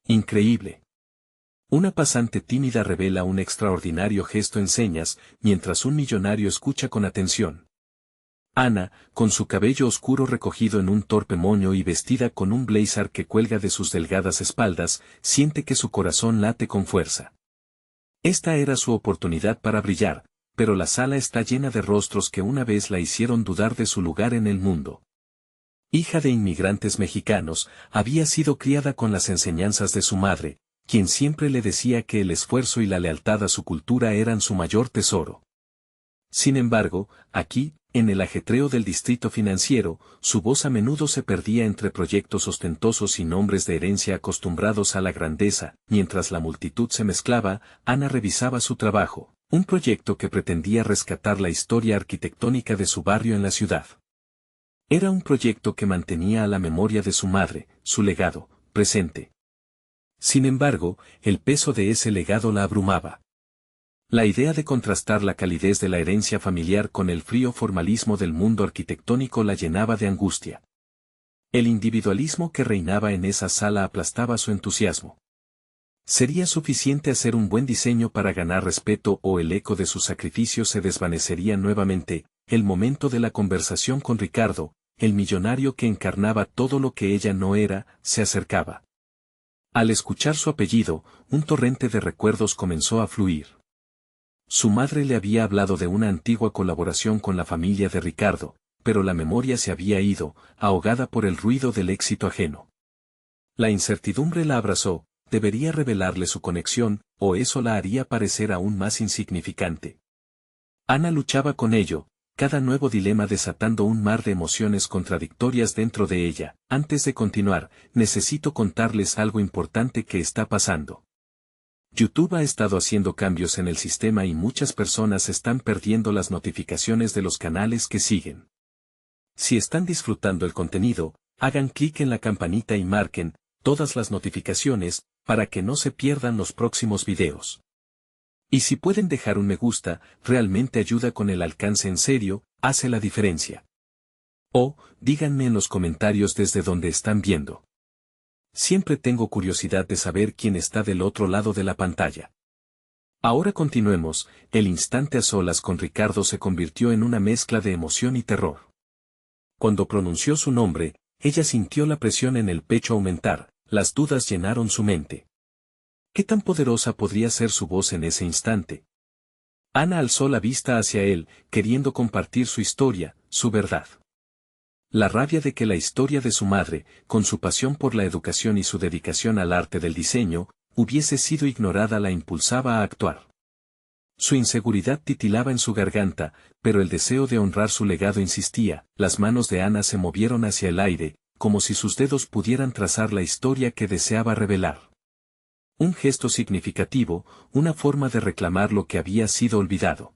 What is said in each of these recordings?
Increíble. Una pasante tímida revela un extraordinario gesto en señas, mientras un millonario escucha con atención. Ana, con su cabello oscuro recogido en un torpe moño y vestida con un blazer que cuelga de sus delgadas espaldas, siente que su corazón late con fuerza. Esta era su oportunidad para brillar, pero la sala está llena de rostros que una vez la hicieron dudar de su lugar en el mundo. Hija de inmigrantes mexicanos, había sido criada con las enseñanzas de su madre, quien siempre le decía que el esfuerzo y la lealtad a su cultura eran su mayor tesoro. Sin embargo, aquí, en el ajetreo del distrito financiero, su voz a menudo se perdía entre proyectos ostentosos y nombres de herencia acostumbrados a la grandeza. Mientras la multitud se mezclaba, Ana revisaba su trabajo, un proyecto que pretendía rescatar la historia arquitectónica de su barrio en la ciudad. Era un proyecto que mantenía a la memoria de su madre, su legado, presente. Sin embargo, el peso de ese legado la abrumaba. La idea de contrastar la calidez de la herencia familiar con el frío formalismo del mundo arquitectónico la llenaba de angustia. El individualismo que reinaba en esa sala aplastaba su entusiasmo. ¿Sería suficiente hacer un buen diseño para ganar respeto o el eco de sus sacrificios se desvanecería nuevamente? El momento de la conversación con Ricardo, el millonario que encarnaba todo lo que ella no era, se acercaba. Al escuchar su apellido, un torrente de recuerdos comenzó a fluir. Su madre le había hablado de una antigua colaboración con la familia de Ricardo, pero la memoria se había ido, ahogada por el ruido del éxito ajeno. La incertidumbre la abrazó, debería revelarle su conexión, o eso la haría parecer aún más insignificante. Ana luchaba con ello, cada nuevo dilema desatando un mar de emociones contradictorias dentro de ella. Antes de continuar, necesito contarles algo importante que está pasando. YouTube ha estado haciendo cambios en el sistema y muchas personas están perdiendo las notificaciones de los canales que siguen. Si están disfrutando el contenido, hagan clic en la campanita y marquen todas las notificaciones para que no se pierdan los próximos videos. Y si pueden dejar un me gusta, realmente ayuda con el alcance en serio, hace la diferencia. O, díganme en los comentarios desde donde están viendo. Siempre tengo curiosidad de saber quién está del otro lado de la pantalla. Ahora continuemos. El instante a solas con Ricardo se convirtió en una mezcla de emoción y terror. Cuando pronunció su nombre, ella sintió la presión en el pecho aumentar, las dudas llenaron su mente. ¿Qué tan poderosa podría ser su voz en ese instante? Ana alzó la vista hacia él, queriendo compartir su historia, su verdad. La rabia de que la historia de su madre, con su pasión por la educación y su dedicación al arte del diseño, hubiese sido ignorada la impulsaba a actuar. Su inseguridad titilaba en su garganta, pero el deseo de honrar su legado insistía. Las manos de Ana se movieron hacia el aire, como si sus dedos pudieran trazar la historia que deseaba revelar. Un gesto significativo, una forma de reclamar lo que había sido olvidado.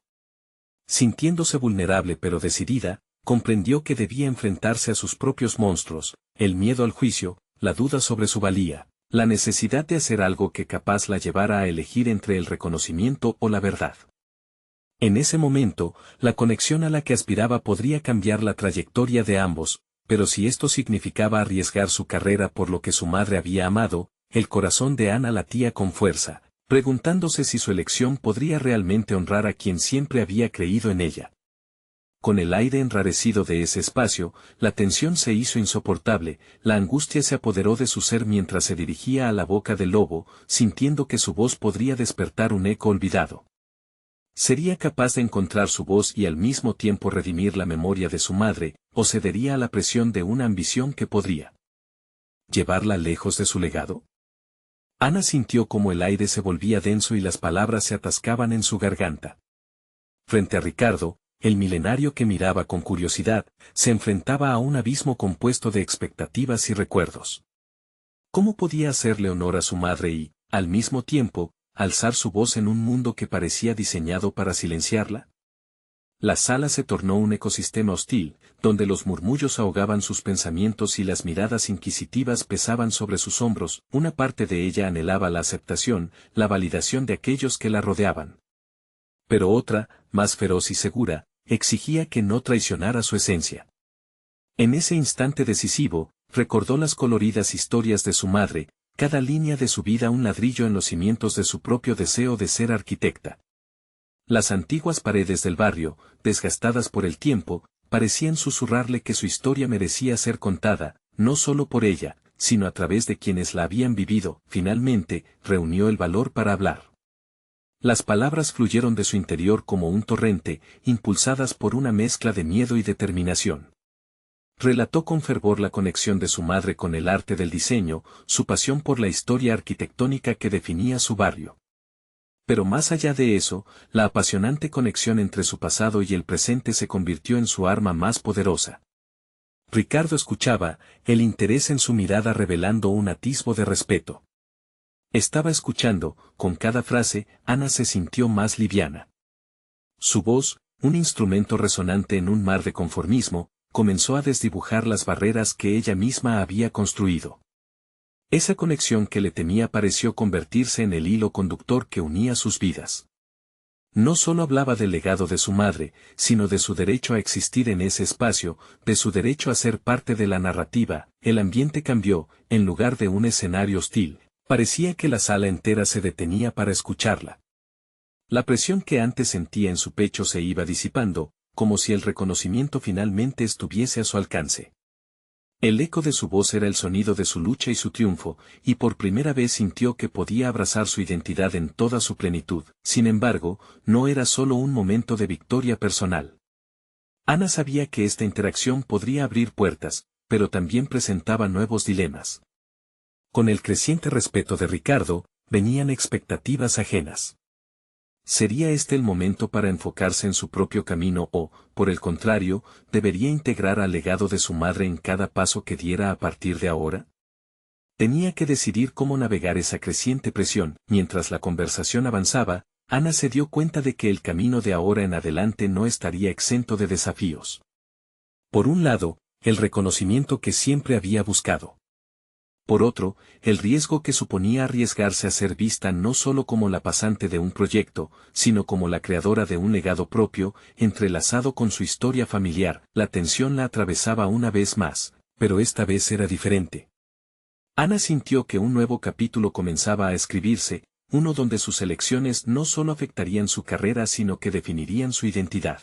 Sintiéndose vulnerable pero decidida, comprendió que debía enfrentarse a sus propios monstruos, el miedo al juicio, la duda sobre su valía, la necesidad de hacer algo que capaz la llevara a elegir entre el reconocimiento o la verdad. En ese momento, la conexión a la que aspiraba podría cambiar la trayectoria de ambos, pero si esto significaba arriesgar su carrera por lo que su madre había amado, el corazón de Ana latía con fuerza, preguntándose si su elección podría realmente honrar a quien siempre había creído en ella. Con el aire enrarecido de ese espacio, la tensión se hizo insoportable, la angustia se apoderó de su ser mientras se dirigía a la boca del lobo, sintiendo que su voz podría despertar un eco olvidado. ¿Sería capaz de encontrar su voz y al mismo tiempo redimir la memoria de su madre, o cedería a la presión de una ambición que podría llevarla lejos de su legado? Ana sintió como el aire se volvía denso y las palabras se atascaban en su garganta. Frente a Ricardo, el milenario que miraba con curiosidad, se enfrentaba a un abismo compuesto de expectativas y recuerdos. ¿Cómo podía hacerle honor a su madre y, al mismo tiempo, alzar su voz en un mundo que parecía diseñado para silenciarla? La sala se tornó un ecosistema hostil, donde los murmullos ahogaban sus pensamientos y las miradas inquisitivas pesaban sobre sus hombros. Una parte de ella anhelaba la aceptación, la validación de aquellos que la rodeaban. Pero otra, más feroz y segura, exigía que no traicionara su esencia. En ese instante decisivo, recordó las coloridas historias de su madre, cada línea de su vida un ladrillo en los cimientos de su propio deseo de ser arquitecta. Las antiguas paredes del barrio, desgastadas por el tiempo, parecían susurrarle que su historia merecía ser contada, no solo por ella, sino a través de quienes la habían vivido. Finalmente, reunió el valor para hablar. Las palabras fluyeron de su interior como un torrente, impulsadas por una mezcla de miedo y determinación. Relató con fervor la conexión de su madre con el arte del diseño, su pasión por la historia arquitectónica que definía su barrio. Pero más allá de eso, la apasionante conexión entre su pasado y el presente se convirtió en su arma más poderosa. Ricardo escuchaba, el interés en su mirada revelando un atisbo de respeto. Estaba escuchando, con cada frase, Ana se sintió más liviana. Su voz, un instrumento resonante en un mar de conformismo, comenzó a desdibujar las barreras que ella misma había construido. Esa conexión que le temía pareció convertirse en el hilo conductor que unía sus vidas. No solo hablaba del legado de su madre, sino de su derecho a existir en ese espacio, de su derecho a ser parte de la narrativa. El ambiente cambió, en lugar de un escenario hostil, parecía que la sala entera se detenía para escucharla. La presión que antes sentía en su pecho se iba disipando, como si el reconocimiento finalmente estuviese a su alcance. El eco de su voz era el sonido de su lucha y su triunfo, y por primera vez sintió que podía abrazar su identidad en toda su plenitud. Sin embargo, no era solo un momento de victoria personal. Ana sabía que esta interacción podría abrir puertas, pero también presentaba nuevos dilemas. Con el creciente respeto de Ricardo, venían expectativas ajenas. ¿Sería este el momento para enfocarse en su propio camino o, por el contrario, debería integrar al legado de su madre en cada paso que diera a partir de ahora? Tenía que decidir cómo navegar esa creciente presión. Mientras la conversación avanzaba, Ana se dio cuenta de que el camino de ahora en adelante no estaría exento de desafíos. Por un lado, el reconocimiento que siempre había buscado. Por otro, el riesgo que suponía arriesgarse a ser vista no solo como la pasante de un proyecto, sino como la creadora de un legado propio, entrelazado con su historia familiar. La tensión la atravesaba una vez más, pero esta vez era diferente. Ana sintió que un nuevo capítulo comenzaba a escribirse, uno donde sus elecciones no solo afectarían su carrera sino que definirían su identidad.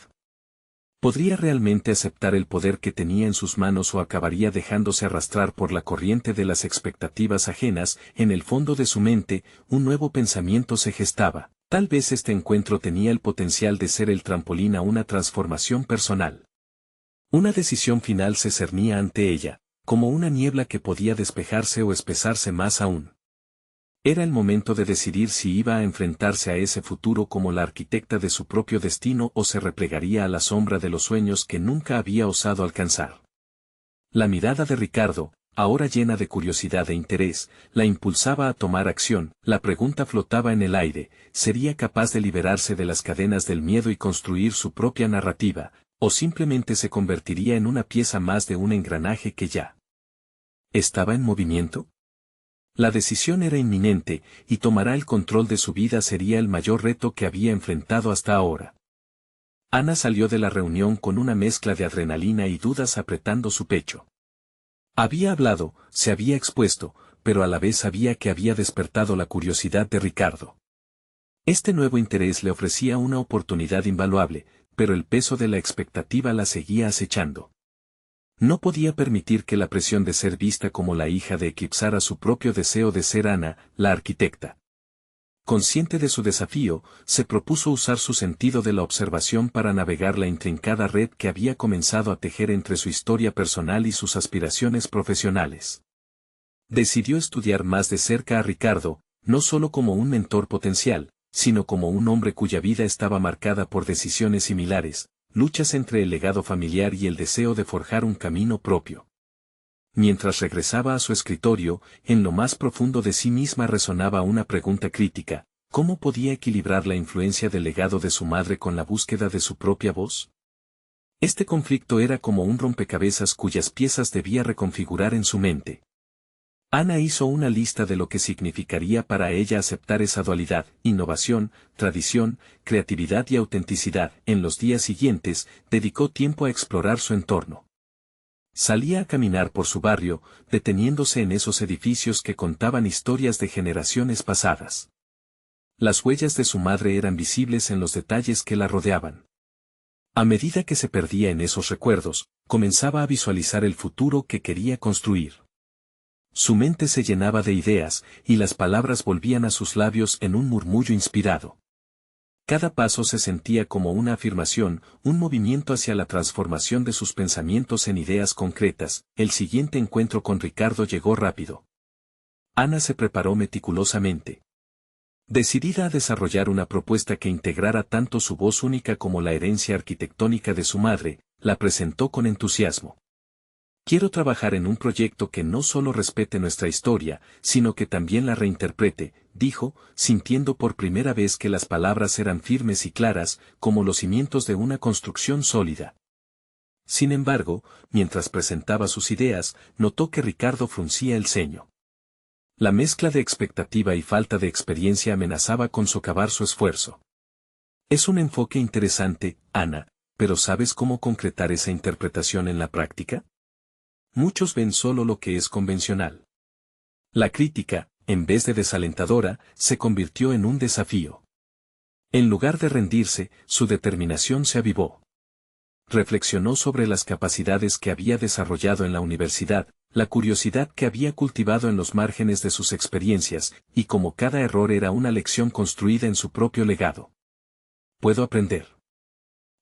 ¿Podría realmente aceptar el poder que tenía en sus manos o acabaría dejándose arrastrar por la corriente de las expectativas ajenas? En el fondo de su mente, un nuevo pensamiento se gestaba. Tal vez este encuentro tenía el potencial de ser el trampolín a una transformación personal. Una decisión final se cernía ante ella, como una niebla que podía despejarse o espesarse más aún. Era el momento de decidir si iba a enfrentarse a ese futuro como la arquitecta de su propio destino o se replegaría a la sombra de los sueños que nunca había osado alcanzar. La mirada de Ricardo, ahora llena de curiosidad e interés, la impulsaba a tomar acción. La pregunta flotaba en el aire: ¿sería capaz de liberarse de las cadenas del miedo y construir su propia narrativa, o simplemente se convertiría en una pieza más de un engranaje que ya estaba en movimiento? La decisión era inminente, y tomar el control de su vida sería el mayor reto que había enfrentado hasta ahora. Ana salió de la reunión con una mezcla de adrenalina y dudas apretando su pecho. Había hablado, se había expuesto, pero a la vez sabía que había despertado la curiosidad de Ricardo. Este nuevo interés le ofrecía una oportunidad invaluable, pero el peso de la expectativa la seguía acechando. No podía permitir que la presión de ser vista como la hija de eclipsara su propio deseo de ser Ana, la arquitecta. Consciente de su desafío, se propuso usar su sentido de la observación para navegar la intrincada red que había comenzado a tejer entre su historia personal y sus aspiraciones profesionales. Decidió estudiar más de cerca a Ricardo, no solo como un mentor potencial, sino como un hombre cuya vida estaba marcada por decisiones similares, luchas entre el legado familiar y el deseo de forjar un camino propio. Mientras regresaba a su escritorio, en lo más profundo de sí misma resonaba una pregunta crítica: ¿cómo podía equilibrar la influencia del legado de su madre con la búsqueda de su propia voz? Este conflicto era como un rompecabezas cuyas piezas debía reconfigurar en su mente. Ana hizo una lista de lo que significaría para ella aceptar esa dualidad: innovación, tradición, creatividad y autenticidad. En los días siguientes, dedicó tiempo a explorar su entorno. Salía a caminar por su barrio, deteniéndose en esos edificios que contaban historias de generaciones pasadas. Las huellas de su madre eran visibles en los detalles que la rodeaban. A medida que se perdía en esos recuerdos, comenzaba a visualizar el futuro que quería construir. Su mente se llenaba de ideas, y las palabras volvían a sus labios en un murmullo inspirado. Cada paso se sentía como una afirmación, un movimiento hacia la transformación de sus pensamientos en ideas concretas. El siguiente encuentro con Ricardo llegó rápido. Ana se preparó meticulosamente. Decidida a desarrollar una propuesta que integrara tanto su voz única como la herencia arquitectónica de su madre, la presentó con entusiasmo. Quiero trabajar en un proyecto que no solo respete nuestra historia, sino que también la reinterprete, dijo, sintiendo por primera vez que las palabras eran firmes y claras, como los cimientos de una construcción sólida. Sin embargo, mientras presentaba sus ideas, notó que Ricardo fruncía el ceño. La mezcla de expectativa y falta de experiencia amenazaba con socavar su esfuerzo. Es un enfoque interesante, Ana, pero ¿sabes cómo concretar esa interpretación en la práctica? Muchos ven solo lo que es convencional. La crítica, en vez de desalentadora, se convirtió en un desafío. En lugar de rendirse, su determinación se avivó. Reflexionó sobre las capacidades que había desarrollado en la universidad, la curiosidad que había cultivado en los márgenes de sus experiencias, y cómo cada error era una lección construida en su propio legado. Puedo aprender.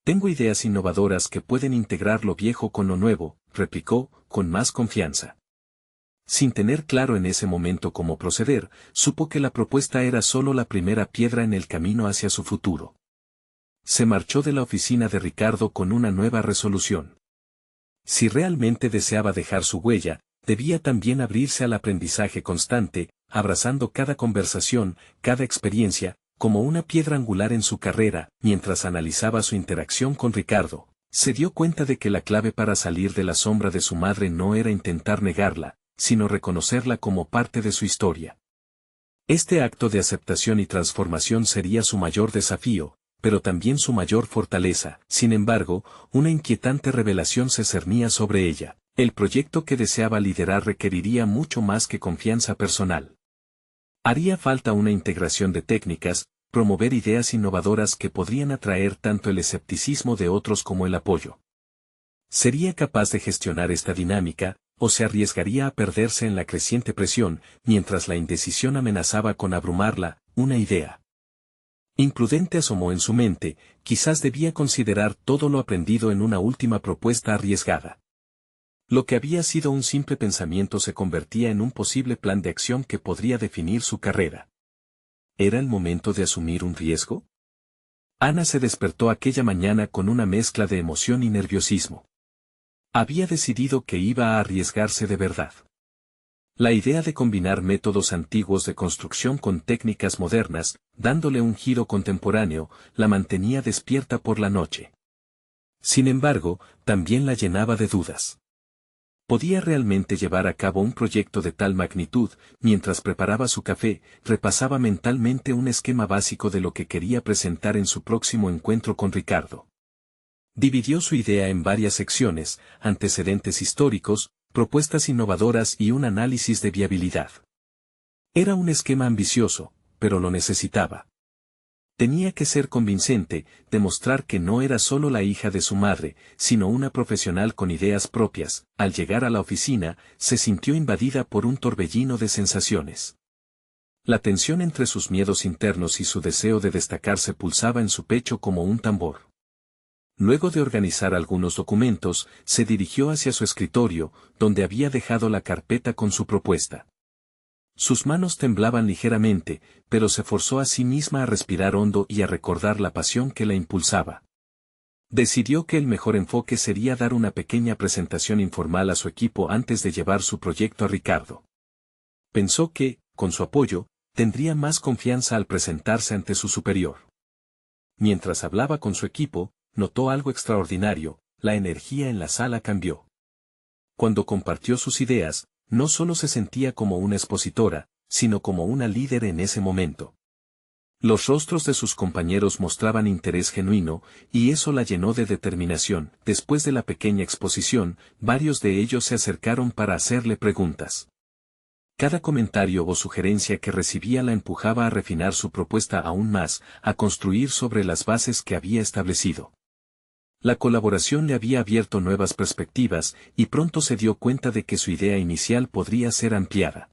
Tengo ideas innovadoras que pueden integrar lo viejo con lo nuevo, replicó, con más confianza. Sin tener claro en ese momento cómo proceder, supo que la propuesta era solo la primera piedra en el camino hacia su futuro. Se marchó de la oficina de Ricardo con una nueva resolución. Si realmente deseaba dejar su huella, debía también abrirse al aprendizaje constante, abrazando cada conversación, cada experiencia, como una piedra angular en su carrera. Mientras analizaba su interacción con Ricardo, se dio cuenta de que la clave para salir de la sombra de su madre no era intentar negarla, sino reconocerla como parte de su historia. Este acto de aceptación y transformación sería su mayor desafío, pero también su mayor fortaleza. Sin embargo, una inquietante revelación se cernía sobre ella. El proyecto que deseaba liderar requeriría mucho más que confianza personal. Haría falta una integración de técnicas, promover ideas innovadoras que podrían atraer tanto el escepticismo de otros como el apoyo. ¿Sería capaz de gestionar esta dinámica, o se arriesgaría a perderse en la creciente presión, mientras la indecisión amenazaba con abrumarla? Una idea imprudente asomó en su mente, quizás debía considerar todo lo aprendido en una última propuesta arriesgada. Lo que había sido un simple pensamiento se convertía en un posible plan de acción que podría definir su carrera. ¿Era el momento de asumir un riesgo? Ana se despertó aquella mañana con una mezcla de emoción y nerviosismo. Había decidido que iba a arriesgarse de verdad. La idea de combinar métodos antiguos de construcción con técnicas modernas, dándole un giro contemporáneo, la mantenía despierta por la noche. Sin embargo, también la llenaba de dudas. ¿Podía realmente llevar a cabo un proyecto de tal magnitud? Mientras preparaba su café, repasaba mentalmente un esquema básico de lo que quería presentar en su próximo encuentro con Ricardo. Dividió su idea en varias secciones: antecedentes históricos, propuestas innovadoras y un análisis de viabilidad. Era un esquema ambicioso, pero lo necesitaba. Tenía que ser convincente, demostrar que no era solo la hija de su madre, sino una profesional con ideas propias. Al llegar a la oficina, se sintió invadida por un torbellino de sensaciones. La tensión entre sus miedos internos y su deseo de destacarse pulsaba en su pecho como un tambor. Luego de organizar algunos documentos, se dirigió hacia su escritorio, donde había dejado la carpeta con su propuesta. Sus manos temblaban ligeramente, pero se forzó a sí misma a respirar hondo y a recordar la pasión que la impulsaba. Decidió que el mejor enfoque sería dar una pequeña presentación informal a su equipo antes de llevar su proyecto a Ricardo. Pensó que, con su apoyo, tendría más confianza al presentarse ante su superior. Mientras hablaba con su equipo, notó algo extraordinario: la energía en la sala cambió. Cuando compartió sus ideas, no solo se sentía como una expositora, sino como una líder en ese momento. Los rostros de sus compañeros mostraban interés genuino, y eso la llenó de determinación. Después de la pequeña exposición, varios de ellos se acercaron para hacerle preguntas. Cada comentario o sugerencia que recibía la empujaba a refinar su propuesta aún más, a construir sobre las bases que había establecido. La colaboración le había abierto nuevas perspectivas, y pronto se dio cuenta de que su idea inicial podría ser ampliada.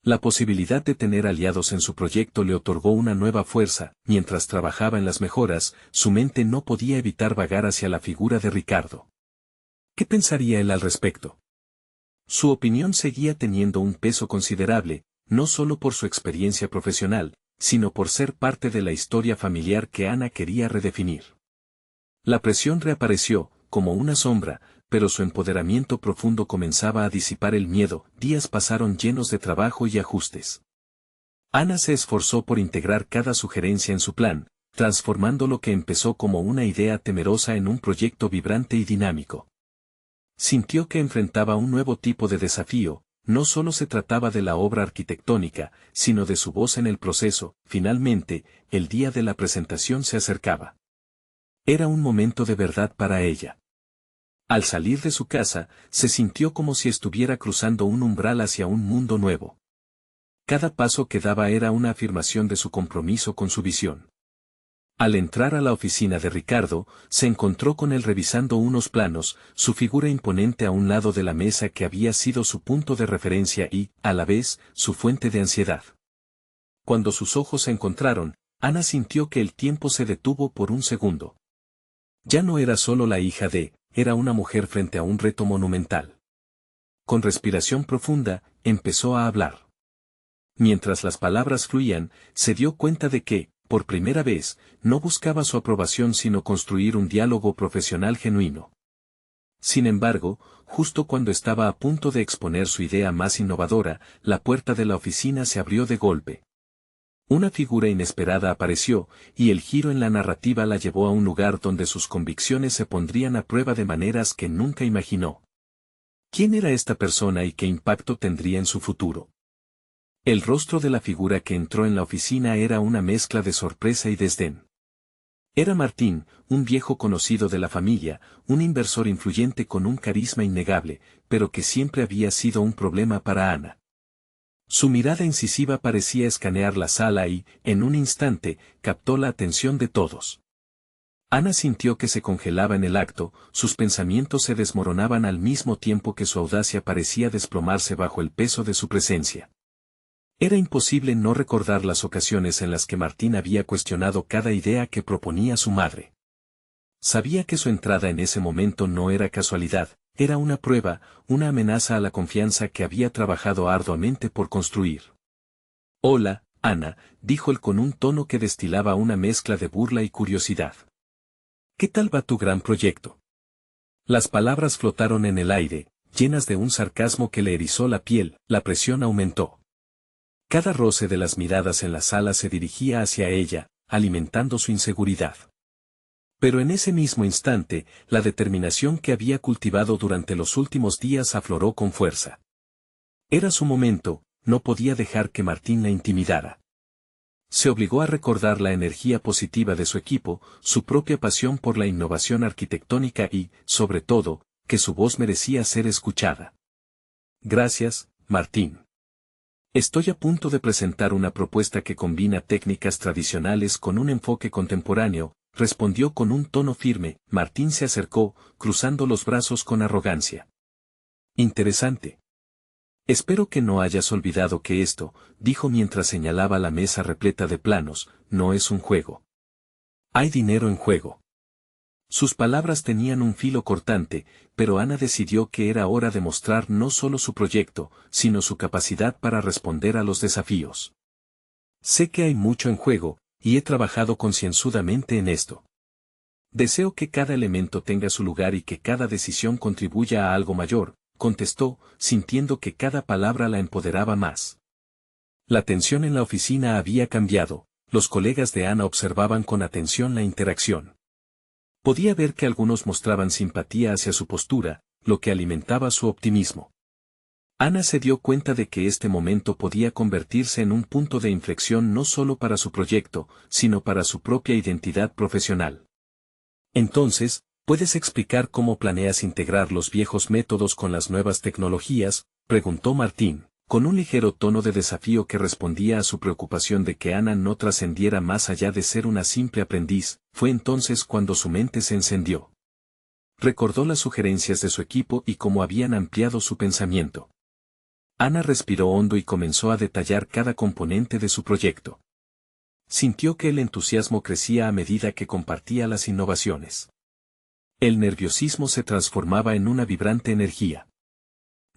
La posibilidad de tener aliados en su proyecto le otorgó una nueva fuerza. Mientras trabajaba en las mejoras, su mente no podía evitar vagar hacia la figura de Ricardo. ¿Qué pensaría él al respecto? Su opinión seguía teniendo un peso considerable, no solo por su experiencia profesional, sino por ser parte de la historia familiar que Ana quería redefinir. La presión reapareció, como una sombra, pero su empoderamiento profundo comenzaba a disipar el miedo. Días pasaron llenos de trabajo y ajustes. Ana se esforzó por integrar cada sugerencia en su plan, transformando lo que empezó como una idea temerosa en un proyecto vibrante y dinámico. Sintió que enfrentaba un nuevo tipo de desafío. No solo se trataba de la obra arquitectónica, sino de su voz en el proceso. Finalmente, el día de la presentación se acercaba. Era un momento de verdad para ella. Al salir de su casa, se sintió como si estuviera cruzando un umbral hacia un mundo nuevo. Cada paso que daba era una afirmación de su compromiso con su visión. Al entrar a la oficina de Ricardo, se encontró con él revisando unos planos, su figura imponente a un lado de la mesa que había sido su punto de referencia y, a la vez, su fuente de ansiedad. Cuando sus ojos se encontraron, Ana sintió que el tiempo se detuvo por un segundo. Ya no era solo la hija de, era una mujer frente a un reto monumental. Con respiración profunda, empezó a hablar. Mientras las palabras fluían, se dio cuenta de que, por primera vez, no buscaba su aprobación sino construir un diálogo profesional genuino. Sin embargo, justo cuando estaba a punto de exponer su idea más innovadora, la puerta de la oficina se abrió de golpe. Una figura inesperada apareció, y el giro en la narrativa la llevó a un lugar donde sus convicciones se pondrían a prueba de maneras que nunca imaginó. ¿Quién era esta persona y qué impacto tendría en su futuro? El rostro de la figura que entró en la oficina era una mezcla de sorpresa y desdén. Era Martín, un viejo conocido de la familia, un inversor influyente con un carisma innegable, pero que siempre había sido un problema para Ana. Su mirada incisiva parecía escanear la sala y, en un instante, captó la atención de todos. Ana sintió que se congelaba en el acto, sus pensamientos se desmoronaban al mismo tiempo que su audacia parecía desplomarse bajo el peso de su presencia. Era imposible no recordar las ocasiones en las que Martín había cuestionado cada idea que proponía su madre. Sabía que su entrada en ese momento no era casualidad, era una prueba, una amenaza a la confianza que había trabajado arduamente por construir. «Hola, Ana», dijo él con un tono que destilaba una mezcla de burla y curiosidad. «¿Qué tal va tu gran proyecto?» Las palabras flotaron en el aire, llenas de un sarcasmo que le erizó la piel. La presión aumentó. Cada roce de las miradas en la sala se dirigía hacia ella, alimentando su inseguridad. Pero en ese mismo instante, la determinación que había cultivado durante los últimos días afloró con fuerza. Era su momento, no podía dejar que Martín la intimidara. Se obligó a recordar la energía positiva de su equipo, su propia pasión por la innovación arquitectónica y, sobre todo, que su voz merecía ser escuchada. «Gracias, Martín. Estoy a punto de presentar una propuesta que combina técnicas tradicionales con un enfoque contemporáneo», respondió con un tono firme. Martín se acercó, cruzando los brazos con arrogancia. «Interesante. Espero que no hayas olvidado que esto», dijo mientras señalaba la mesa repleta de planos, «no es un juego. Hay dinero en juego». Sus palabras tenían un filo cortante, pero Ana decidió que era hora de mostrar no solo su proyecto, sino su capacidad para responder a los desafíos. «Sé que hay mucho en juego, y he trabajado concienzudamente en esto. Deseo que cada elemento tenga su lugar y que cada decisión contribuya a algo mayor», contestó, sintiendo que cada palabra la empoderaba más. La tensión en la oficina había cambiado, los colegas de Ana observaban con atención la interacción. Podía ver que algunos mostraban simpatía hacia su postura, lo que alimentaba su optimismo. Ana se dio cuenta de que este momento podía convertirse en un punto de inflexión no solo para su proyecto, sino para su propia identidad profesional. Entonces, ¿puedes explicar cómo planeas integrar los viejos métodos con las nuevas tecnologías?, preguntó Martín, con un ligero tono de desafío que respondía a su preocupación de que Ana no trascendiera más allá de ser una simple aprendiz. Fue entonces cuando su mente se encendió. Recordó las sugerencias de su equipo y cómo habían ampliado su pensamiento. Ana respiró hondo y comenzó a detallar cada componente de su proyecto. Sintió que el entusiasmo crecía a medida que compartía las innovaciones. El nerviosismo se transformaba en una vibrante energía.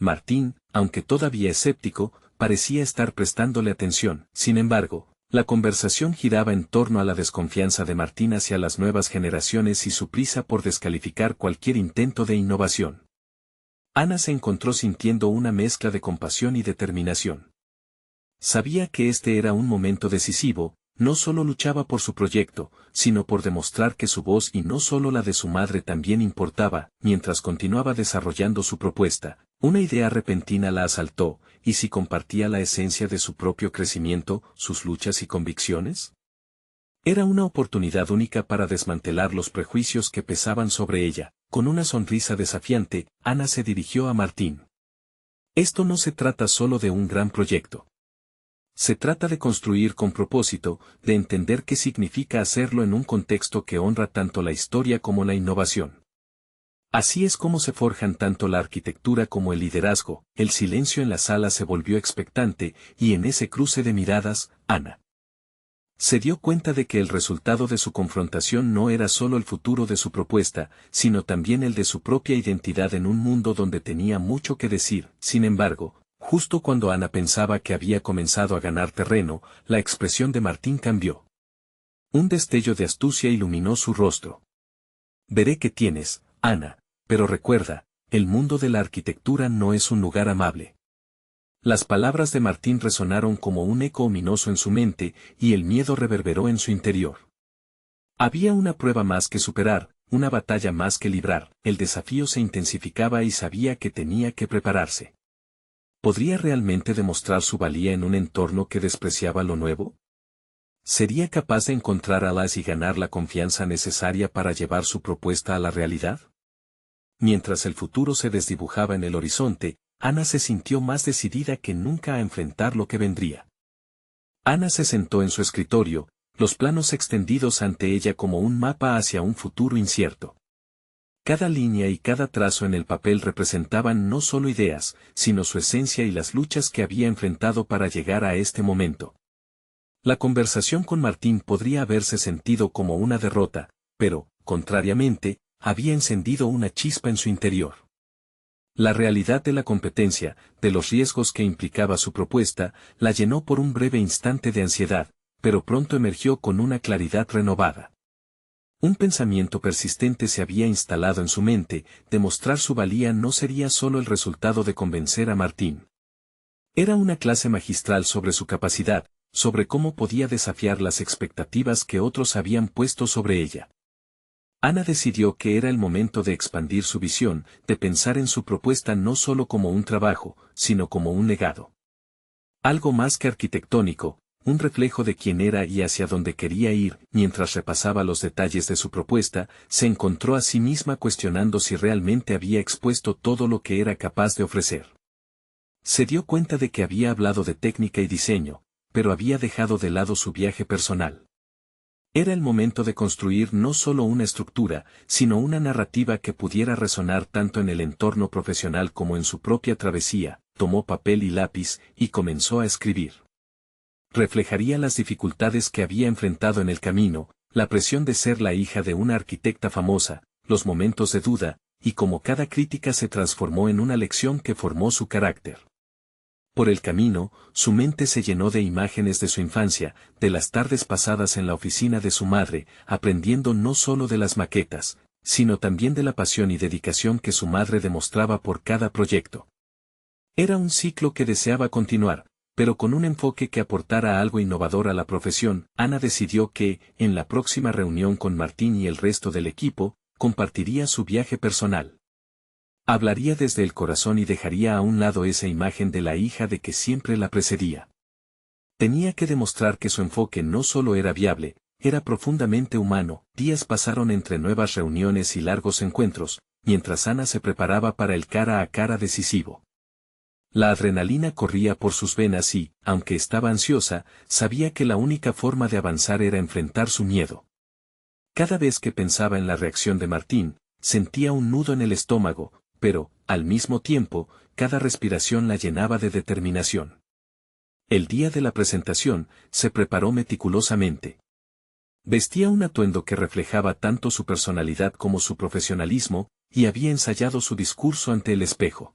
Martín, aunque todavía escéptico, parecía estar prestándole atención. Sin embargo, la conversación giraba en torno a la desconfianza de Martín hacia las nuevas generaciones y su prisa por descalificar cualquier intento de innovación. Ana se encontró sintiendo una mezcla de compasión y determinación. Sabía que este era un momento decisivo. No solo luchaba por su proyecto, sino por demostrar que su voz y no solo la de su madre también importaba. Mientras continuaba desarrollando su propuesta, una idea repentina la asaltó. ¿Y si compartía la esencia de su propio crecimiento, sus luchas y convicciones? Era una oportunidad única para desmantelar los prejuicios que pesaban sobre ella. Con una sonrisa desafiante, Ana se dirigió a Martín. Esto no se trata solo de un gran proyecto. Se trata de construir con propósito, de entender qué significa hacerlo en un contexto que honra tanto la historia como la innovación. Así es como se forjan tanto la arquitectura como el liderazgo. El silencio en la sala se volvió expectante, y en ese cruce de miradas, Ana se dio cuenta de que el resultado de su confrontación no era solo el futuro de su propuesta, sino también el de su propia identidad en un mundo donde tenía mucho que decir. Sin embargo, justo cuando Ana pensaba que había comenzado a ganar terreno, la expresión de Martín cambió. Un destello de astucia iluminó su rostro. Veré qué tienes, Ana, pero recuerda, el mundo de la arquitectura no es un lugar amable. Las palabras de Martín resonaron como un eco ominoso en su mente, y el miedo reverberó en su interior. Había una prueba más que superar, una batalla más que librar. El desafío se intensificaba y sabía que tenía que prepararse. ¿Podría realmente demostrar su valía en un entorno que despreciaba lo nuevo? ¿Sería capaz de encontrar alas y ganar la confianza necesaria para llevar su propuesta a la realidad? Mientras el futuro se desdibujaba en el horizonte, Ana se sintió más decidida que nunca a enfrentar lo que vendría. Ana se sentó en su escritorio, los planos extendidos ante ella como un mapa hacia un futuro incierto. Cada línea y cada trazo en el papel representaban no solo ideas, sino su esencia y las luchas que había enfrentado para llegar a este momento. La conversación con Martín podría haberse sentido como una derrota, pero, contrariamente, había encendido una chispa en su interior. La realidad de la competencia, de los riesgos que implicaba su propuesta, la llenó por un breve instante de ansiedad, pero pronto emergió con una claridad renovada. Un pensamiento persistente se había instalado en su mente: demostrar su valía no sería solo el resultado de convencer a Martín. Era una clase magistral sobre su capacidad, sobre cómo podía desafiar las expectativas que otros habían puesto sobre ella. Ana decidió que era el momento de expandir su visión, de pensar en su propuesta no solo como un trabajo, sino como un legado. Algo más que arquitectónico, un reflejo de quién era y hacia dónde quería ir. Mientras repasaba los detalles de su propuesta, se encontró a sí misma cuestionando si realmente había expuesto todo lo que era capaz de ofrecer. Se dio cuenta de que había hablado de técnica y diseño, pero había dejado de lado su viaje personal. Era el momento de construir no solo una estructura, sino una narrativa que pudiera resonar tanto en el entorno profesional como en su propia travesía. Tomó papel y lápiz, y comenzó a escribir. Reflejaría las dificultades que había enfrentado en el camino, la presión de ser la hija de una arquitecta famosa, los momentos de duda, y cómo cada crítica se transformó en una lección que formó su carácter. Por el camino, su mente se llenó de imágenes de su infancia, de las tardes pasadas en la oficina de su madre, aprendiendo no solo de las maquetas, sino también de la pasión y dedicación que su madre demostraba por cada proyecto. Era un ciclo que deseaba continuar, pero con un enfoque que aportara algo innovador a la profesión. Ana decidió que, en la próxima reunión con Martín y el resto del equipo, compartiría su viaje personal. Hablaría desde el corazón y dejaría a un lado esa imagen de la hija de que siempre la precedía. Tenía que demostrar que su enfoque no solo era viable, era profundamente humano. Días pasaron entre nuevas reuniones y largos encuentros, mientras Ana se preparaba para el cara a cara decisivo. La adrenalina corría por sus venas y, aunque estaba ansiosa, sabía que la única forma de avanzar era enfrentar su miedo. Cada vez que pensaba en la reacción de Martín, sentía un nudo en el estómago, pero, al mismo tiempo, cada respiración la llenaba de determinación. El día de la presentación, se preparó meticulosamente. Vestía un atuendo que reflejaba tanto su personalidad como su profesionalismo, y había ensayado su discurso ante el espejo.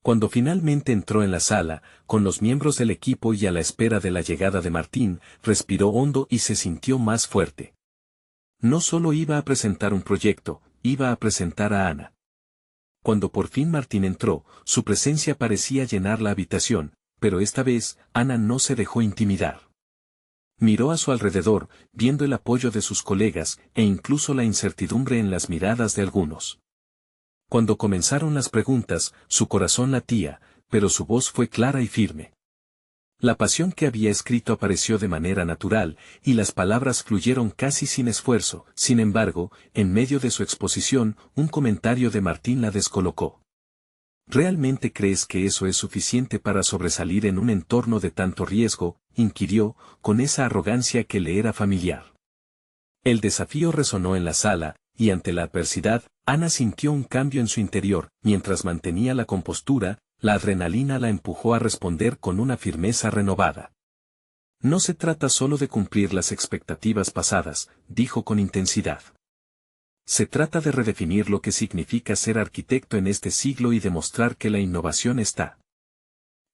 Cuando finalmente entró en la sala, con los miembros del equipo y a la espera de la llegada de Martín, respiró hondo y se sintió más fuerte. No solo iba a presentar un proyecto, iba a presentar a Ana. Cuando por fin Martín entró, su presencia parecía llenar la habitación, pero esta vez, Ana no se dejó intimidar. Miró a su alrededor, viendo el apoyo de sus colegas, e incluso la incertidumbre en las miradas de algunos. Cuando comenzaron las preguntas, su corazón latía, pero su voz fue clara y firme. La pasión que había escrito apareció de manera natural, y las palabras fluyeron casi sin esfuerzo. Sin embargo, en medio de su exposición, un comentario de Martín la descolocó. ¿Realmente crees que eso es suficiente para sobresalir en un entorno de tanto riesgo?, inquirió, con esa arrogancia que le era familiar. El desafío resonó en la sala, y ante la adversidad, Ana sintió un cambio en su interior. Mientras mantenía la compostura, la adrenalina la empujó a responder con una firmeza renovada. No se trata solo de cumplir las expectativas pasadas, dijo con intensidad. Se trata de redefinir lo que significa ser arquitecto en este siglo y demostrar que la innovación está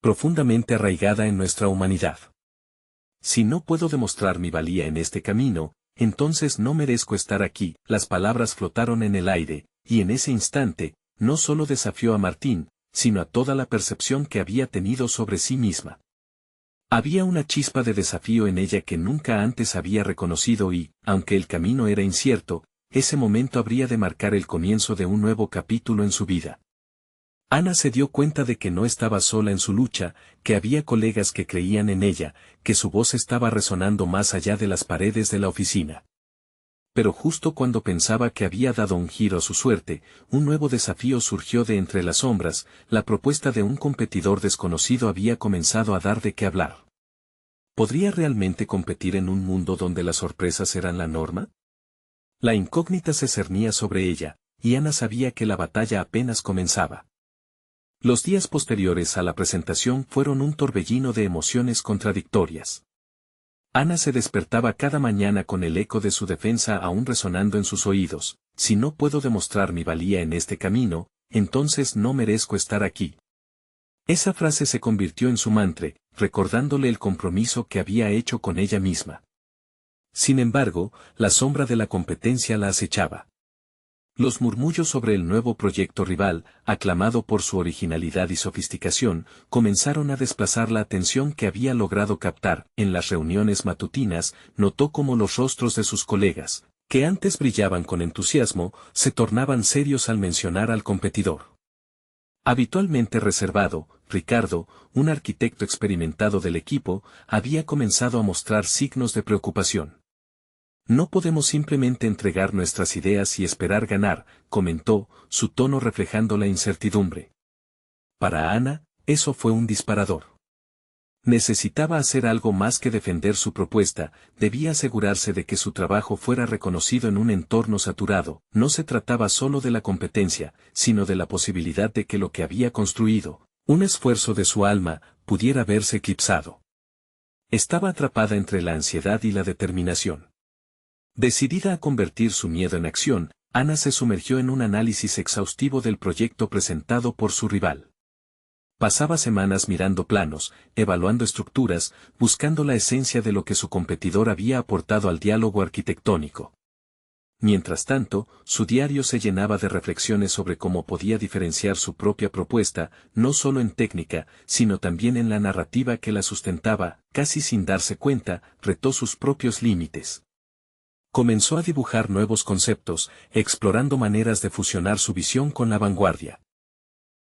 profundamente arraigada en nuestra humanidad. Si no puedo demostrar mi valía en este camino, entonces no merezco estar aquí. Las palabras flotaron en el aire, y en ese instante, no solo desafió a Martín, sino a toda la percepción que había tenido sobre sí misma. Había una chispa de desafío en ella que nunca antes había reconocido y, aunque el camino era incierto, ese momento habría de marcar el comienzo de un nuevo capítulo en su vida. Ana se dio cuenta de que no estaba sola en su lucha, que había colegas que creían en ella, que su voz estaba resonando más allá de las paredes de la oficina. Pero justo cuando pensaba que había dado un giro a su suerte, un nuevo desafío surgió de entre las sombras. La propuesta de un competidor desconocido había comenzado a dar de qué hablar. ¿Podría realmente competir en un mundo donde las sorpresas eran la norma? La incógnita se cernía sobre ella, y Ana sabía que la batalla apenas comenzaba. Los días posteriores a la presentación fueron un torbellino de emociones contradictorias. Ana se despertaba cada mañana con el eco de su defensa aún resonando en sus oídos. Si no puedo demostrar mi valía en este camino, entonces no merezco estar aquí. Esa frase se convirtió en su mantra, recordándole el compromiso que había hecho con ella misma. Sin embargo, la sombra de la competencia la acechaba. Los murmullos sobre el nuevo proyecto rival, aclamado por su originalidad y sofisticación, comenzaron a desplazar la atención que había logrado captar. En las reuniones matutinas, notó cómo los rostros de sus colegas, que antes brillaban con entusiasmo, se tornaban serios al mencionar al competidor. Habitualmente reservado, Ricardo, un arquitecto experimentado del equipo, había comenzado a mostrar signos de preocupación. No podemos simplemente entregar nuestras ideas y esperar ganar, comentó, su tono reflejando la incertidumbre. Para Ana, eso fue un disparador. Necesitaba hacer algo más que defender su propuesta, debía asegurarse de que su trabajo fuera reconocido en un entorno saturado. No se trataba solo de la competencia, sino de la posibilidad de que lo que había construido, un esfuerzo de su alma, pudiera verse eclipsado. Estaba atrapada entre la ansiedad y la determinación. Decidida a convertir su miedo en acción, Ana se sumergió en un análisis exhaustivo del proyecto presentado por su rival. Pasaba semanas mirando planos, evaluando estructuras, buscando la esencia de lo que su competidor había aportado al diálogo arquitectónico. Mientras tanto, su diario se llenaba de reflexiones sobre cómo podía diferenciar su propia propuesta, no solo en técnica, sino también en la narrativa que la sustentaba. Casi sin darse cuenta, retó sus propios límites. Comenzó a dibujar nuevos conceptos, explorando maneras de fusionar su visión con la vanguardia.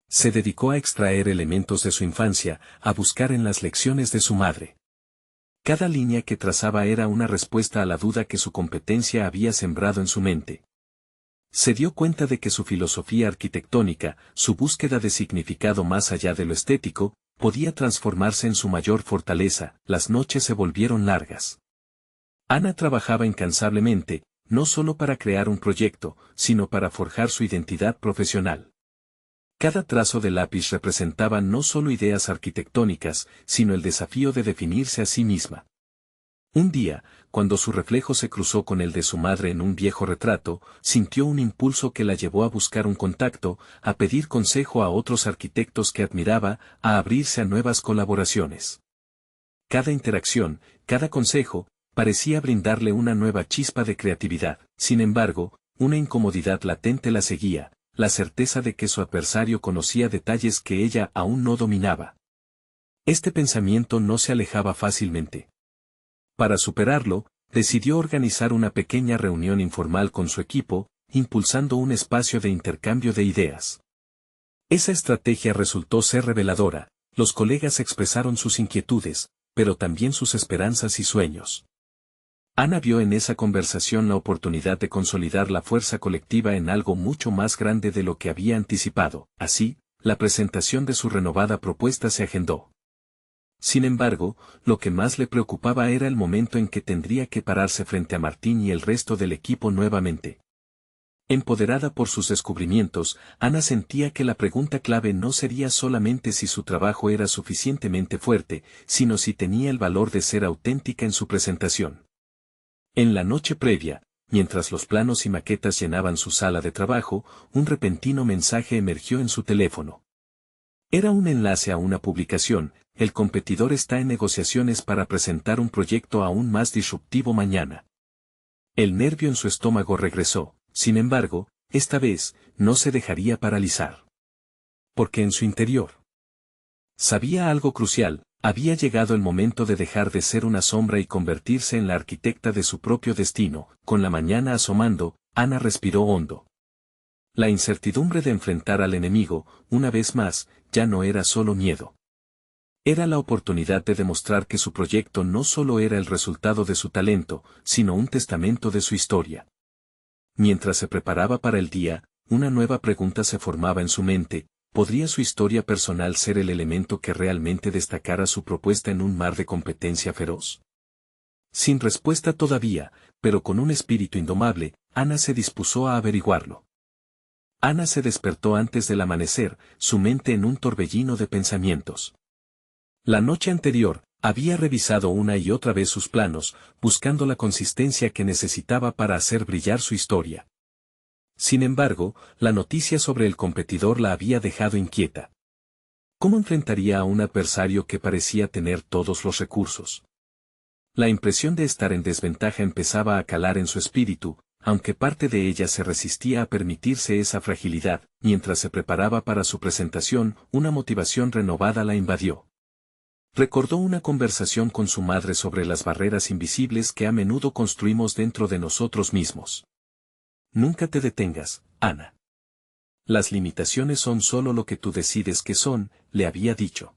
Se dedicó a extraer elementos de su infancia, a buscar en las lecciones de su madre. Cada línea que trazaba era una respuesta a la duda que su competencia había sembrado en su mente. Se dio cuenta de que su filosofía arquitectónica, su búsqueda de significado más allá de lo estético, podía transformarse en su mayor fortaleza. Las noches se volvieron largas. Ana trabajaba incansablemente, no solo para crear un proyecto, sino para forjar su identidad profesional. Cada trazo de lápiz representaba no solo ideas arquitectónicas, sino el desafío de definirse a sí misma. Un día, cuando su reflejo se cruzó con el de su madre en un viejo retrato, sintió un impulso que la llevó a buscar un contacto, a pedir consejo a otros arquitectos que admiraba, a abrirse a nuevas colaboraciones. Cada interacción, cada consejo, parecía brindarle una nueva chispa de creatividad. Sin embargo, una incomodidad latente la seguía, la certeza de que su adversario conocía detalles que ella aún no dominaba. Este pensamiento no se alejaba fácilmente. Para superarlo, decidió organizar una pequeña reunión informal con su equipo, impulsando un espacio de intercambio de ideas. Esa estrategia resultó ser reveladora. Los colegas expresaron sus inquietudes, pero también sus esperanzas y sueños. Ana vio en esa conversación la oportunidad de consolidar la fuerza colectiva en algo mucho más grande de lo que había anticipado. Así, la presentación de su renovada propuesta se agendó. Sin embargo, lo que más le preocupaba era el momento en que tendría que pararse frente a Martín y el resto del equipo nuevamente. Empoderada por sus descubrimientos, Ana sentía que la pregunta clave no sería solamente si su trabajo era suficientemente fuerte, sino si tenía el valor de ser auténtica en su presentación. En la noche previa, mientras los planos y maquetas llenaban su sala de trabajo, un repentino mensaje emergió en su teléfono. Era un enlace a una publicación. El competidor está en negociaciones para presentar un proyecto aún más disruptivo mañana. El nervio en su estómago regresó, sin embargo, esta vez, no se dejaría paralizar. Porque en su interior sabía algo crucial. Había llegado el momento de dejar de ser una sombra y convertirse en la arquitecta de su propio destino. Con la mañana asomando, Ana respiró hondo. La incertidumbre de enfrentar al enemigo, una vez más, ya no era solo miedo. Era la oportunidad de demostrar que su proyecto no solo era el resultado de su talento, sino un testamento de su historia. Mientras se preparaba para el día, una nueva pregunta se formaba en su mente. ¿Podría su historia personal ser el elemento que realmente destacara su propuesta en un mar de competencia feroz? Sin respuesta todavía, pero con un espíritu indomable, Ana se dispuso a averiguarlo. Ana se despertó antes del amanecer, su mente en un torbellino de pensamientos. La noche anterior, había revisado una y otra vez sus planos, buscando la consistencia que necesitaba para hacer brillar su historia. Sin embargo, la noticia sobre el competidor la había dejado inquieta. ¿Cómo enfrentaría a un adversario que parecía tener todos los recursos? La impresión de estar en desventaja empezaba a calar en su espíritu, aunque parte de ella se resistía a permitirse esa fragilidad. Mientras se preparaba para su presentación, una motivación renovada la invadió. Recordó una conversación con su madre sobre las barreras invisibles que a menudo construimos dentro de nosotros mismos. Nunca te detengas, Ana. Las limitaciones son solo lo que tú decides que son, le había dicho.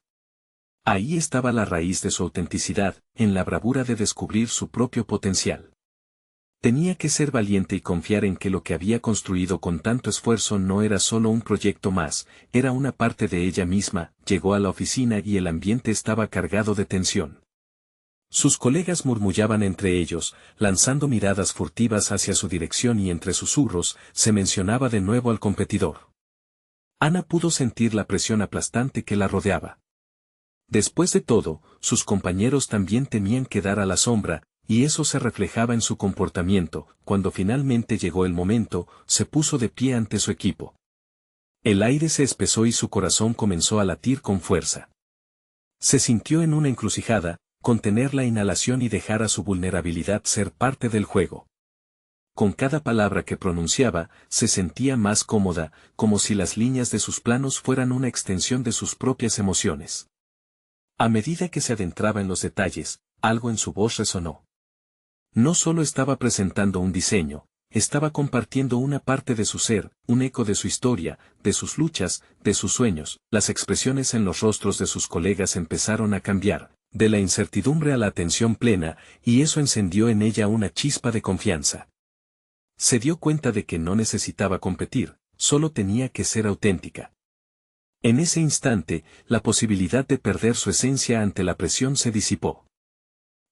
Ahí estaba la raíz de su autenticidad, en la bravura de descubrir su propio potencial. Tenía que ser valiente y confiar en que lo que había construido con tanto esfuerzo no era solo un proyecto más, era una parte de ella misma. Llegó a la oficina y el ambiente estaba cargado de tensión. Sus colegas murmullaban entre ellos, lanzando miradas furtivas hacia su dirección y entre susurros, se mencionaba de nuevo al competidor. Ana pudo sentir la presión aplastante que la rodeaba. Después de todo, sus compañeros también temían quedar a la sombra, y eso se reflejaba en su comportamiento. Cuando finalmente llegó el momento, se puso de pie ante su equipo. El aire se espesó y su corazón comenzó a latir con fuerza. Se sintió en una encrucijada, contener la inhalación y dejar a su vulnerabilidad ser parte del juego. Con cada palabra que pronunciaba, se sentía más cómoda, como si las líneas de sus planos fueran una extensión de sus propias emociones. A medida que se adentraba en los detalles, algo en su voz resonó. No solo estaba presentando un diseño, estaba compartiendo una parte de su ser, un eco de su historia, de sus luchas, de sus sueños. Las expresiones en los rostros de sus colegas empezaron a cambiar, de la incertidumbre a la atención plena, y eso encendió en ella una chispa de confianza. Se dio cuenta de que no necesitaba competir, solo tenía que ser auténtica. En ese instante, la posibilidad de perder su esencia ante la presión se disipó.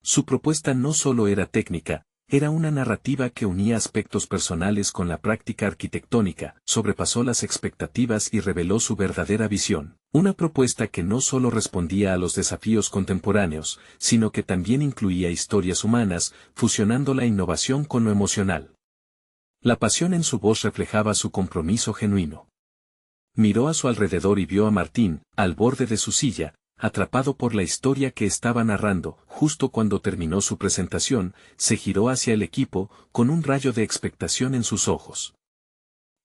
Su propuesta no solo era técnica, era una narrativa que unía aspectos personales con la práctica arquitectónica, sobrepasó las expectativas y reveló su verdadera visión. Una propuesta que no solo respondía a los desafíos contemporáneos, sino que también incluía historias humanas, fusionando la innovación con lo emocional. La pasión en su voz reflejaba su compromiso genuino. Miró a su alrededor y vio a Martín, al borde de su silla, atrapado por la historia que estaba narrando. Justo cuando terminó su presentación, se giró hacia el equipo, con un rayo de expectación en sus ojos.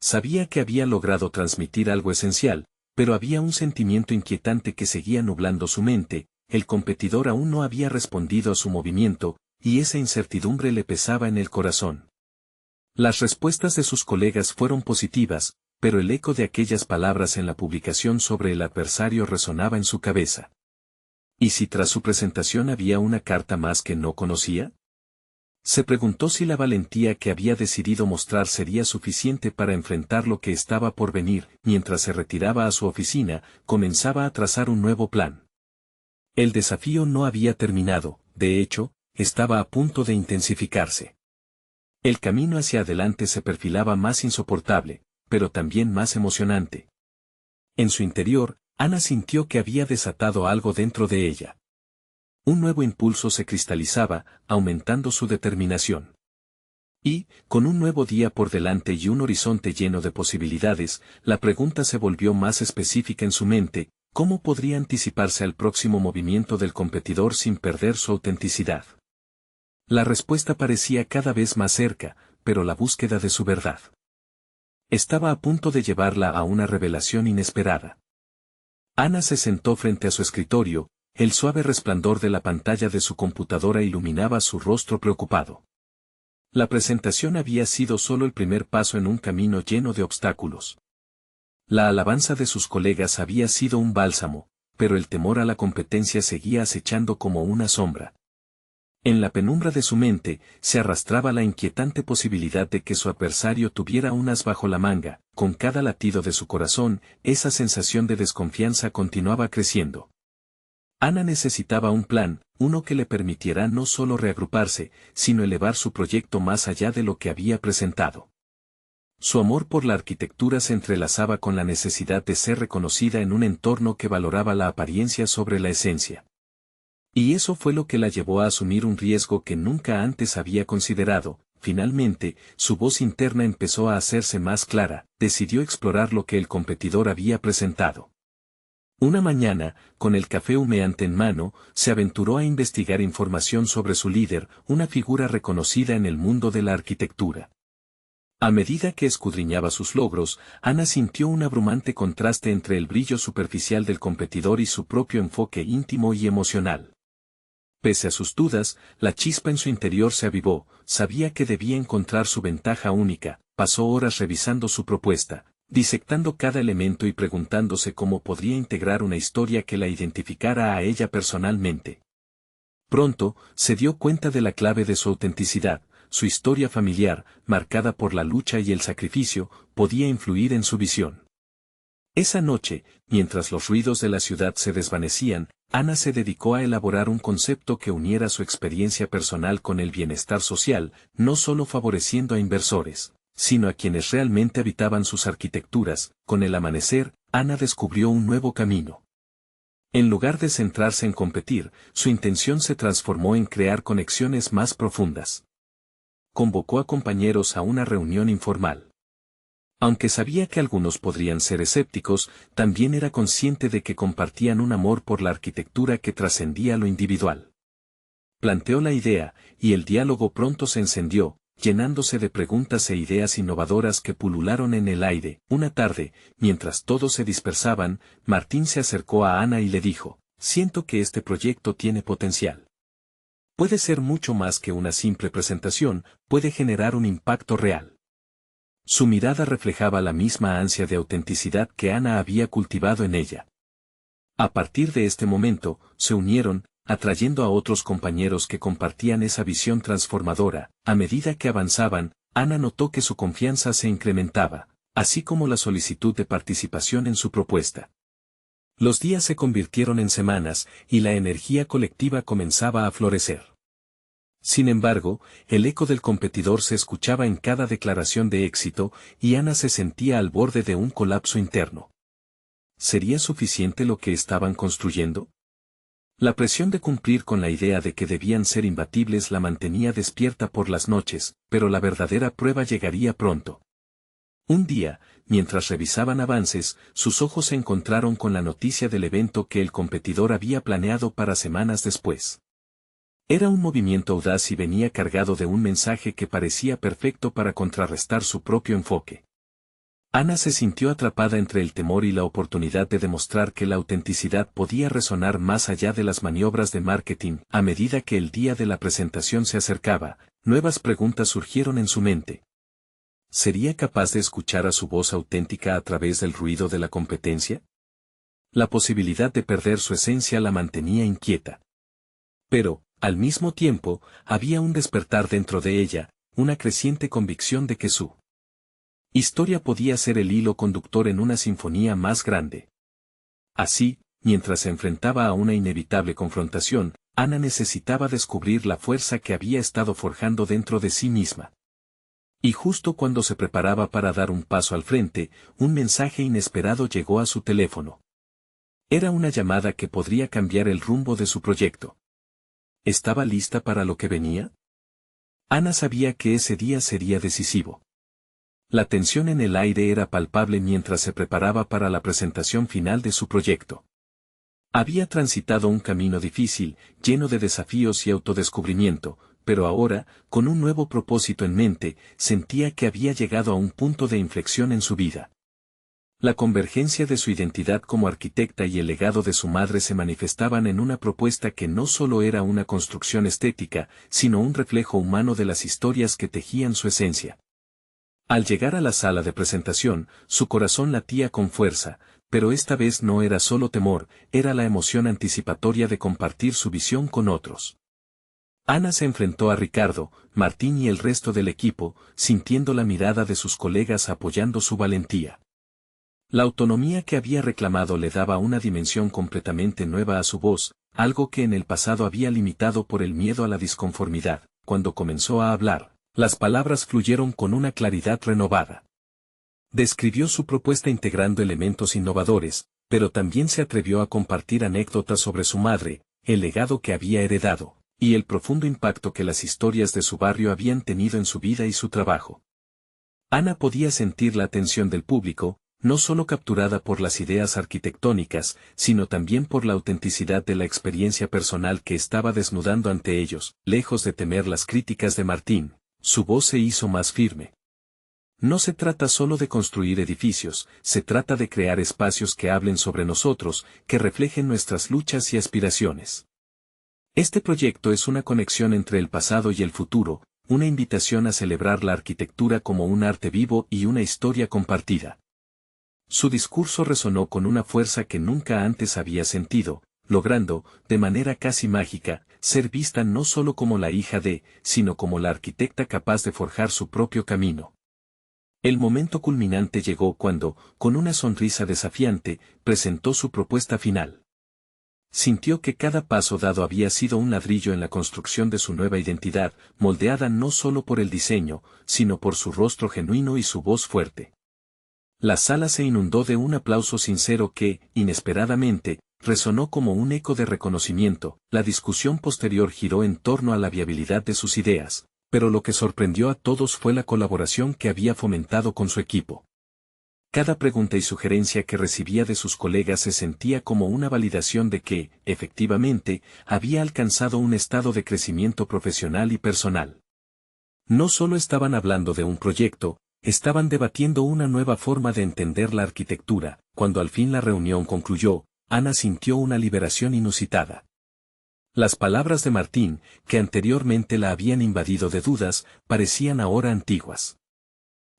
Sabía que había logrado transmitir algo esencial, pero había un sentimiento inquietante que seguía nublando su mente. El competidor aún no había respondido a su movimiento, y esa incertidumbre le pesaba en el corazón. Las respuestas de sus colegas fueron positivas, pero el eco de aquellas palabras en la publicación sobre el adversario resonaba en su cabeza. ¿Y si tras su presentación había una carta más que no conocía? Se preguntó si la valentía que había decidido mostrar sería suficiente para enfrentar lo que estaba por venir. Mientras se retiraba a su oficina, comenzaba a trazar un nuevo plan. El desafío no había terminado, de hecho, estaba a punto de intensificarse. El camino hacia adelante se perfilaba más insoportable, pero también más emocionante. En su interior, Ana sintió que había desatado algo dentro de ella. Un nuevo impulso se cristalizaba, aumentando su determinación. Y, con un nuevo día por delante y un horizonte lleno de posibilidades, la pregunta se volvió más específica en su mente: ¿cómo podría anticiparse al próximo movimiento del competidor sin perder su autenticidad? La respuesta parecía cada vez más cerca, pero la búsqueda de su verdad estaba a punto de llevarla a una revelación inesperada. Ana se sentó frente a su escritorio, el suave resplandor de la pantalla de su computadora iluminaba su rostro preocupado. La presentación había sido solo el primer paso en un camino lleno de obstáculos. La alabanza de sus colegas había sido un bálsamo, pero el temor a la competencia seguía acechando como una sombra. En la penumbra de su mente, se arrastraba la inquietante posibilidad de que su adversario tuviera un as bajo la manga. Con cada latido de su corazón, esa sensación de desconfianza continuaba creciendo. Ana necesitaba un plan, uno que le permitiera no solo reagruparse, sino elevar su proyecto más allá de lo que había presentado. Su amor por la arquitectura se entrelazaba con la necesidad de ser reconocida en un entorno que valoraba la apariencia sobre la esencia. Y eso fue lo que la llevó a asumir un riesgo que nunca antes había considerado. Finalmente, su voz interna empezó a hacerse más clara, decidió explorar lo que el competidor había presentado. Una mañana, con el café humeante en mano, se aventuró a investigar información sobre su líder, una figura reconocida en el mundo de la arquitectura. A medida que escudriñaba sus logros, Ana sintió un abrumante contraste entre el brillo superficial del competidor y su propio enfoque íntimo y emocional. Pese a sus dudas, la chispa en su interior se avivó, sabía que debía encontrar su ventaja única. Pasó horas revisando su propuesta, disectando cada elemento y preguntándose cómo podría integrar una historia que la identificara a ella personalmente. Pronto, se dio cuenta de la clave de su autenticidad: su historia familiar, marcada por la lucha y el sacrificio, podía influir en su visión. Esa noche, mientras los ruidos de la ciudad se desvanecían, Ana se dedicó a elaborar un concepto que uniera su experiencia personal con el bienestar social, no solo favoreciendo a inversores, sino a quienes realmente habitaban sus arquitecturas. Con el amanecer, Ana descubrió un nuevo camino. En lugar de centrarse en competir, su intención se transformó en crear conexiones más profundas. Convocó a compañeros a una reunión informal. Aunque sabía que algunos podrían ser escépticos, también era consciente de que compartían un amor por la arquitectura que trascendía lo individual. Planteó la idea, y el diálogo pronto se encendió, llenándose de preguntas e ideas innovadoras que pulularon en el aire. Una tarde, mientras todos se dispersaban, Martín se acercó a Ana y le dijo: «Siento que este proyecto tiene potencial. Puede ser mucho más que una simple presentación, puede generar un impacto real. Su mirada reflejaba la misma ansia de autenticidad que Ana había cultivado en ella. A partir de este momento, se unieron, atrayendo a otros compañeros que compartían esa visión transformadora. A medida que avanzaban, Ana notó que su confianza se incrementaba, así como la solicitud de participación en su propuesta. Los días se convirtieron en semanas, y la energía colectiva comenzaba a florecer. Sin embargo, el eco del competidor se escuchaba en cada declaración de éxito, y Ana se sentía al borde de un colapso interno. ¿Sería suficiente lo que estaban construyendo? La presión de cumplir con la idea de que debían ser imbatibles la mantenía despierta por las noches, pero la verdadera prueba llegaría pronto. Un día, mientras revisaban avances, sus ojos se encontraron con la noticia del evento que el competidor había planeado para semanas después. Era un movimiento audaz y venía cargado de un mensaje que parecía perfecto para contrarrestar su propio enfoque. Ana se sintió atrapada entre el temor y la oportunidad de demostrar que la autenticidad podía resonar más allá de las maniobras de marketing. A medida que el día de la presentación se acercaba, nuevas preguntas surgieron en su mente. ¿Sería capaz de escuchar a su voz auténtica a través del ruido de la competencia? La posibilidad de perder su esencia la mantenía inquieta. Pero, al mismo tiempo, había un despertar dentro de ella, una creciente convicción de que su historia podía ser el hilo conductor en una sinfonía más grande. Así, mientras se enfrentaba a una inevitable confrontación, Ana necesitaba descubrir la fuerza que había estado forjando dentro de sí misma. Y justo cuando se preparaba para dar un paso al frente, un mensaje inesperado llegó a su teléfono. Era una llamada que podría cambiar el rumbo de su proyecto. ¿Estaba lista para lo que venía? Ana sabía que ese día sería decisivo. La tensión en el aire era palpable mientras se preparaba para la presentación final de su proyecto. Había transitado un camino difícil, lleno de desafíos y autodescubrimiento, pero ahora, con un nuevo propósito en mente, sentía que había llegado a un punto de inflexión en su vida. La convergencia de su identidad como arquitecta y el legado de su madre se manifestaban en una propuesta que no solo era una construcción estética, sino un reflejo humano de las historias que tejían su esencia. Al llegar a la sala de presentación, su corazón latía con fuerza, pero esta vez no era solo temor, era la emoción anticipatoria de compartir su visión con otros. Ana se enfrentó a Ricardo, Martín y el resto del equipo, sintiendo la mirada de sus colegas apoyando su valentía. La autonomía que había reclamado le daba una dimensión completamente nueva a su voz, algo que en el pasado había limitado por el miedo a la disconformidad. Cuando comenzó a hablar, las palabras fluyeron con una claridad renovada. Describió su propuesta integrando elementos innovadores, pero también se atrevió a compartir anécdotas sobre su madre, el legado que había heredado, y el profundo impacto que las historias de su barrio habían tenido en su vida y su trabajo. Ana podía sentir la atención del público, no solo capturada por las ideas arquitectónicas, sino también por la autenticidad de la experiencia personal que estaba desnudando ante ellos. Lejos de temer las críticas de Martín, su voz se hizo más firme. No se trata solo de construir edificios, se trata de crear espacios que hablen sobre nosotros, que reflejen nuestras luchas y aspiraciones. Este proyecto es una conexión entre el pasado y el futuro, una invitación a celebrar la arquitectura como un arte vivo y una historia compartida. Su discurso resonó con una fuerza que nunca antes había sentido, logrando, de manera casi mágica, ser vista no solo como la hija de, sino como la arquitecta capaz de forjar su propio camino. El momento culminante llegó cuando, con una sonrisa desafiante, presentó su propuesta final. Sintió que cada paso dado había sido un ladrillo en la construcción de su nueva identidad, moldeada no solo por el diseño, sino por su rostro genuino y su voz fuerte. La sala se inundó de un aplauso sincero que, inesperadamente, resonó como un eco de reconocimiento. La discusión posterior giró en torno a la viabilidad de sus ideas, pero lo que sorprendió a todos fue la colaboración que había fomentado con su equipo. Cada pregunta y sugerencia que recibía de sus colegas se sentía como una validación de que, efectivamente, había alcanzado un estado de crecimiento profesional y personal. No solo estaban hablando de un proyecto, estaban debatiendo una nueva forma de entender la arquitectura. Cuando al fin la reunión concluyó, Ana sintió una liberación inusitada. Las palabras de Martín, que anteriormente la habían invadido de dudas, parecían ahora antiguas.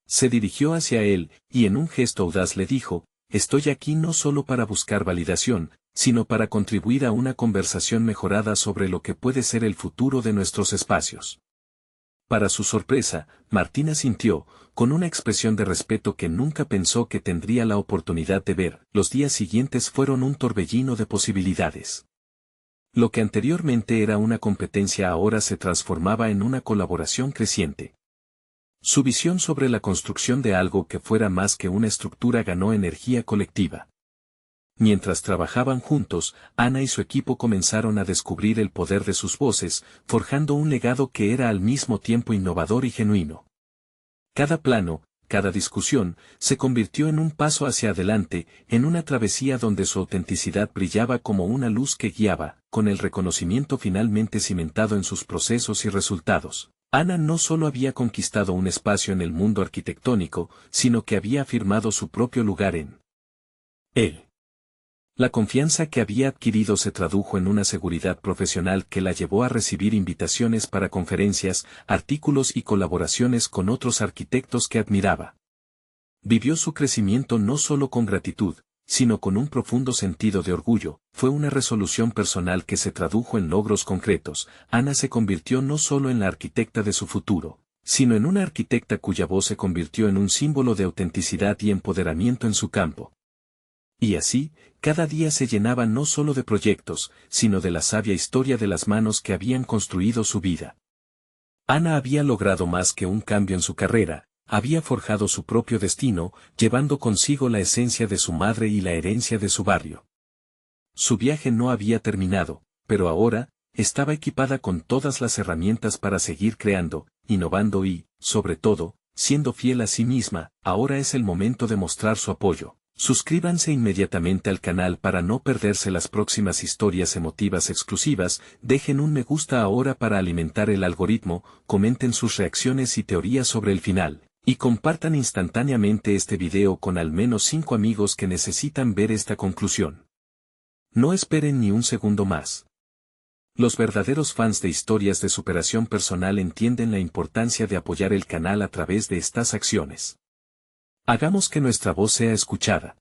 Se dirigió hacia él, y en un gesto audaz le dijo, «Estoy aquí no solo para buscar validación, sino para contribuir a una conversación mejorada sobre lo que puede ser el futuro de nuestros espacios». Para su sorpresa, Martín asintió, con una expresión de respeto que nunca pensó que tendría la oportunidad de ver. Los días siguientes fueron un torbellino de posibilidades. Lo que anteriormente era una competencia ahora se transformaba en una colaboración creciente. Su visión sobre la construcción de algo que fuera más que una estructura ganó energía colectiva. Mientras trabajaban juntos, Ana y su equipo comenzaron a descubrir el poder de sus voces, forjando un legado que era al mismo tiempo innovador y genuino. Cada plano, cada discusión, se convirtió en un paso hacia adelante, en una travesía donde su autenticidad brillaba como una luz que guiaba, con el reconocimiento finalmente cimentado en sus procesos y resultados. Ana no solo había conquistado un espacio en el mundo arquitectónico, sino que había afirmado su propio lugar en él. La confianza que había adquirido se tradujo en una seguridad profesional que la llevó a recibir invitaciones para conferencias, artículos y colaboraciones con otros arquitectos que admiraba. Vivió su crecimiento no solo con gratitud, sino con un profundo sentido de orgullo. Fue una resolución personal que se tradujo en logros concretos. Ana se convirtió no solo en la arquitecta de su futuro, sino en una arquitecta cuya voz se convirtió en un símbolo de autenticidad y empoderamiento en su campo. Y así, cada día se llenaba no solo de proyectos, sino de la sabia historia de las manos que habían construido su vida. Ana había logrado más que un cambio en su carrera, había forjado su propio destino, llevando consigo la esencia de su madre y la herencia de su barrio. Su viaje no había terminado, pero ahora, estaba equipada con todas las herramientas para seguir creando, innovando y, sobre todo, siendo fiel a sí misma. Ahora es el momento de mostrar su apoyo. Suscríbanse inmediatamente al canal para no perderse las próximas historias emotivas exclusivas, dejen un me gusta ahora para alimentar el algoritmo, comenten sus reacciones y teorías sobre el final, y compartan instantáneamente este video con al menos 5 amigos que necesitan ver esta conclusión. No esperen ni un segundo más. Los verdaderos fans de historias de superación personal entienden la importancia de apoyar el canal a través de estas acciones. Hagamos que nuestra voz sea escuchada.